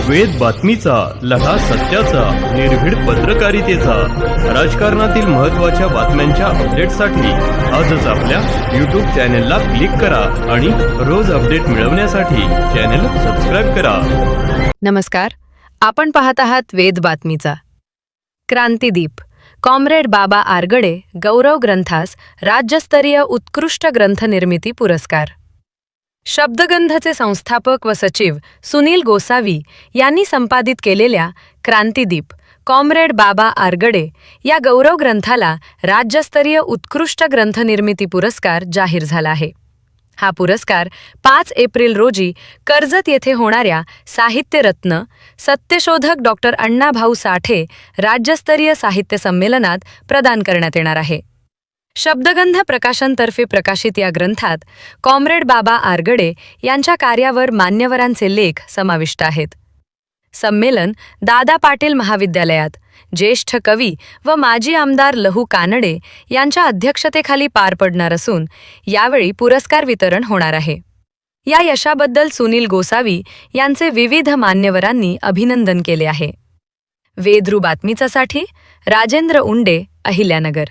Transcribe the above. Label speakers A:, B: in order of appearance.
A: वेद बातमीचा, लढा सत्याचा, निर्भीड पत्रकारितेचा, राजकारणातील महत्त्वाच्या बातम्यांच्या अपडेटसाठी आजच आपल्या यूट्यूब चॅनेलला क्लिक करा आणि रोज अपडेट मिळवण्यासाठी चॅनेल सबस्क्राईब करा.
B: नमस्कार, आपण पाहत आहात वेद बातमीचा. क्रांतिदीप कॉम्रेड बाबा आरगडे गौरव ग्रंथास राज्यस्तरीय उत्कृष्ट ग्रंथ निर्मिती पुरस्कार. शब्दगंधचे संस्थापक व सचिव सुनील गोसावी यांनी संपादित केलेल्या क्रांतिदीप कॉम्रेड बाबा आरगडे या गौरव ग्रंथाला राज्यस्तरीय उत्कृष्ट ग्रंथ निर्मिती पुरस्कार जाहीर झाला आहे. हा पुरस्कार 5 एप्रिल रोजी कर्जत येथे होणाऱ्या साहित्यरत्न सत्यशोधक डॉक्टर अण्णाभाऊ साठे राज्यस्तरीय साहित्य संमेलनात प्रदान करण्यात येणार आहे. शब्दगंध प्रकाशनतर्फे प्रकाशित या ग्रंथात कॉम्रेड बाबा आरगडे यांच्या कार्यावर मान्यवरांचे लेख समाविष्ट आहेत. संमेलन दादा पाटील महाविद्यालयात ज्येष्ठ कवी व माजी आमदार लहू कानडे यांच्या अध्यक्षतेखाली पार पडणार असून यावेळी पुरस्कार वितरण होणार आहे. या यशाबद्दल सुनील गोसावी यांचे विविध मान्यवरांनी अभिनंदन केले आहे. वेद्रू बातमीचासाठी राजेंद्र उंडे, अहिल्यानगर.